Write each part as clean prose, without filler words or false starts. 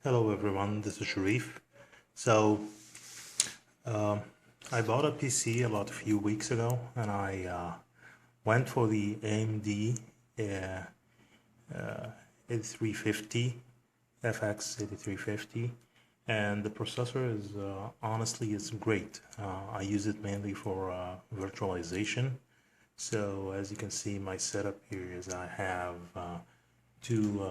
Hello everyone, this is Sharif. So, um, I bought a PC about a few weeks ago and I went for the AMD 8350 FX-8350, and the processor is honestly is great. I use it mainly for virtualization. So as you can see, my setup here is I have two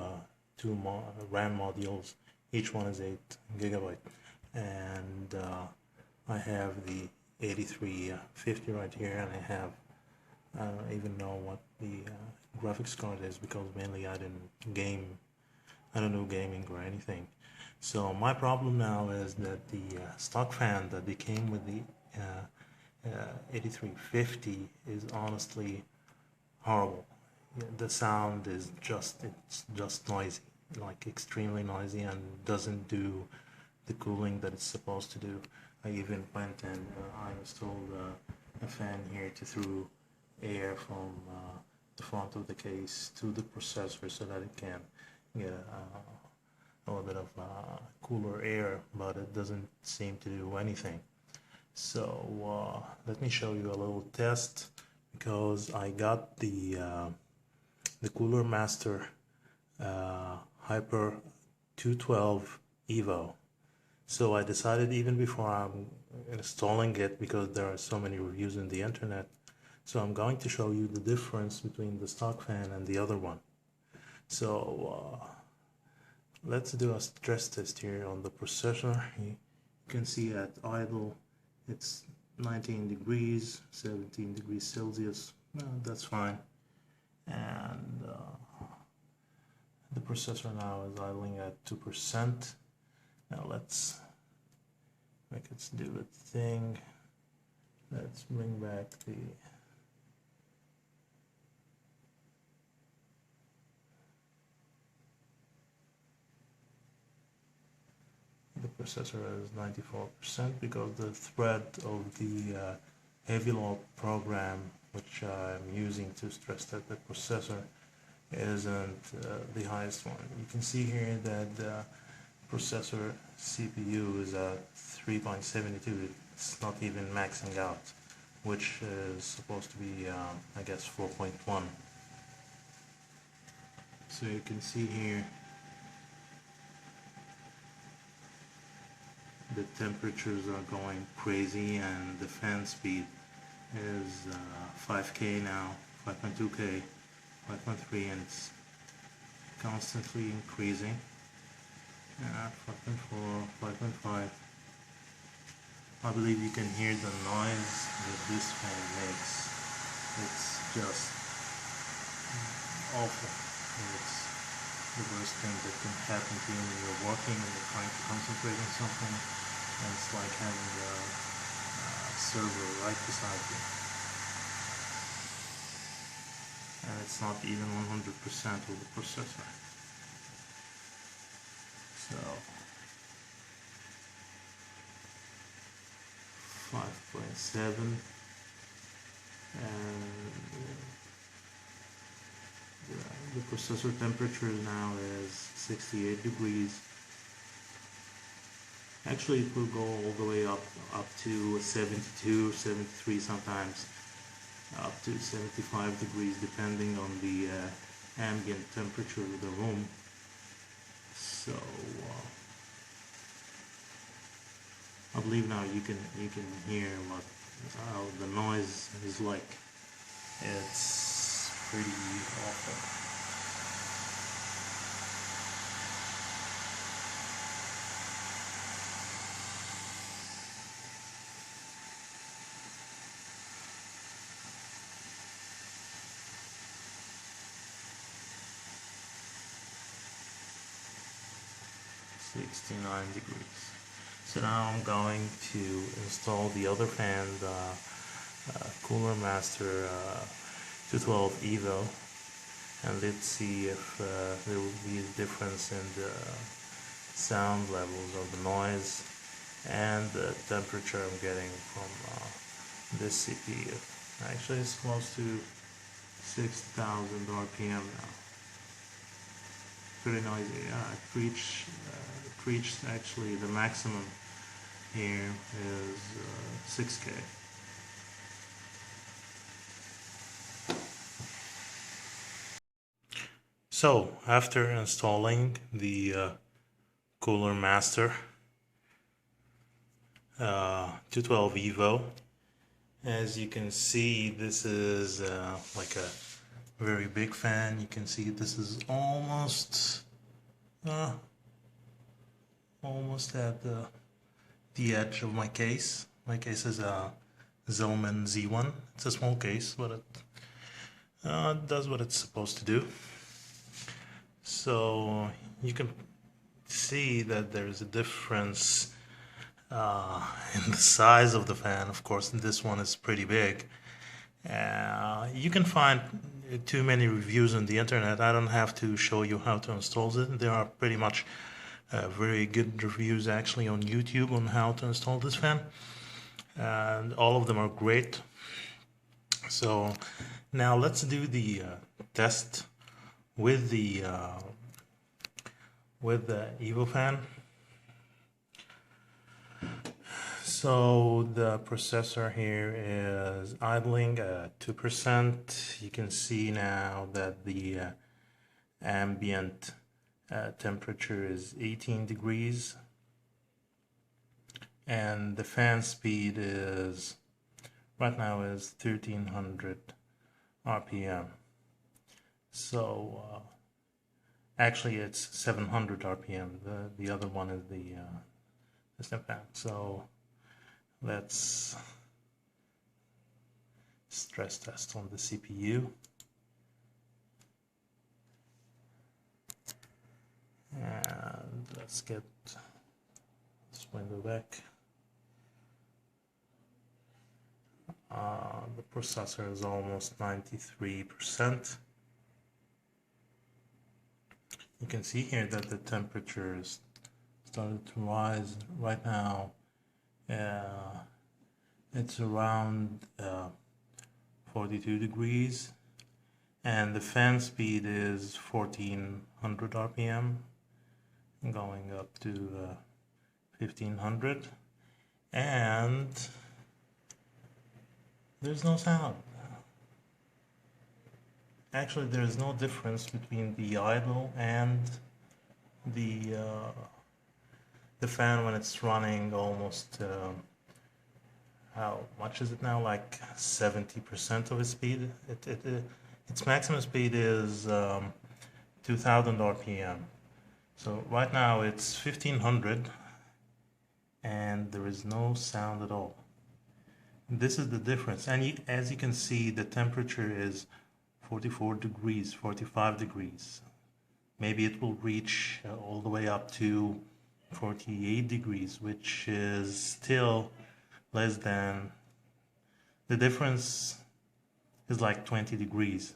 RAM modules. Each one is 8 GB, and I have the 8350 right here, and I don't even know what the graphics card is because mainly I didn't game. I don't do gaming or anything. So my problem now is that the stock fan that they came with the 8350 is honestly horrible. The sound is it's just noisy, like extremely noisy, and doesn't do the cooling that it's supposed to do. I even went and I installed a fan here to throw air from the front of the case to the processor so that it can get a little bit of cooler air, but it doesn't seem to do anything. So let me show you a little test because I got the Cooler Master Hyper 212 EVO. So I decided even before I'm installing it, because there are so many reviews in the internet, so I'm going to show you the difference between the stock fan and the other one. So let's do a stress test here on the processor. You can see at idle it's 19 degrees, 17 degrees Celsius. That's fine. And the processor now is idling at 2%. Now let's make it do its thing. Let's bring back the processor is 94% because the thread of the heavy load program which I'm using to stress test the processor isn't the highest one. You can see here that the processor CPU is at 3.72. It's not even maxing out, which is supposed to be I guess 4.1. So you can see here the temperatures are going crazy, and the fan speed is 5K now, 5.2K, 5.3, and it's constantly increasing. 5.4, 5.5. I believe you can hear the noise that this fan makes. It's just awful. It's the worst thing that can happen to you when you're working and you're trying to concentrate on something, and it's like having a server right beside you. And it's not even 100% of the processor. So 5.7, and the processor temperature now is 68 degrees. Actually, it will go all the way up to 72, 73 sometimes, up to 75 degrees depending on the ambient temperature of the room. So I believe now you can hear what the noise is like. It's pretty awful. .69 degrees. So now I'm going to install the other fan, the Cooler Master 212 EVO, and let's see if there will be a difference in the sound levels of the noise and the temperature I'm getting from this CPU. Actually, it's close to 6,000 RPM now. pretty noisy. It reached actually the maximum here is 6K. So after installing the Cooler Master 212 EVO, as you can see, this is like a very big fan. You can see this is almost at the edge of my case. My case is a Zillman Z1. It's a small case, but it does what it's supposed to do. So you can see that there's a difference in the size of the fan. Of course, this one is pretty big. You can find too many reviews on the internet. I don't have to show you how to install it. There are pretty much very good reviews actually on YouTube on how to install this fan, and all of them are great. So now let's do the test with the EVO fan. So the processor here is idling at 2%. You can see now that the ambient temperature is 18 degrees, and the fan speed is right now is 1300 RPM. So actually it's 700 RPM. The other one is the system fan. So let's stress test on the CPU. And let's get this window back. The processor is almost 93%. You can see here that the temperature is started to rise right now. It's around 42 degrees, and the fan speed is 1400 RPM, going up to 1500, and there's no sound. Actually, there's no difference between the idle and the fan when it's running almost how much is it now, like 70% of its speed. Its maximum speed is 2000 RPM. So right now it's 1500 and there is no sound at all. This is the difference, and as you can see, the temperature is 44 degrees, 45 degrees. Maybe it will reach all the way up to 48 degrees, which is still less than, the difference is like 20 degrees.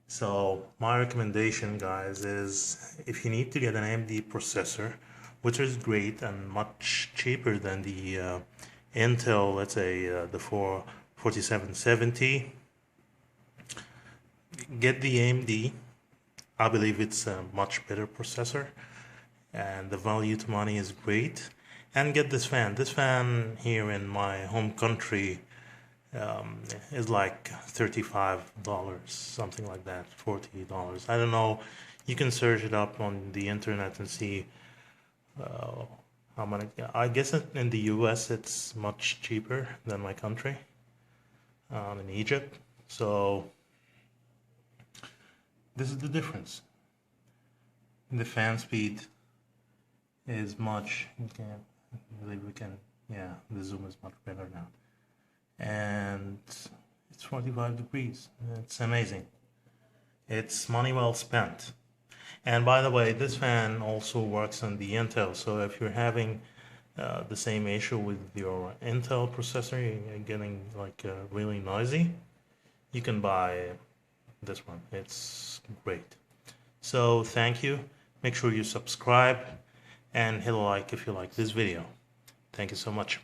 So my recommendation, guys, is if you need to get an AMD processor, which is great and much cheaper than the Intel, let's say the 4770, get the AMD. I believe it's a much better processor and the value to money is great. And get this fan. This fan here in my home country is like $35, something like that, $40. I don't know. You can search it up on the internet and see how many. I guess in the US it's much cheaper than my country, in Egypt. So this is the difference. The fan speed is much, I believe we can, yeah, the zoom is much better now. And it's 45 degrees. It's amazing. It's money well spent. And by the way, this fan also works on the Intel, so if you're having the same issue with your Intel processor, you're getting like really noisy, you can buy this one. It's great. So thank you. Make sure you subscribe and hit a like if you like this video. Thank you so much.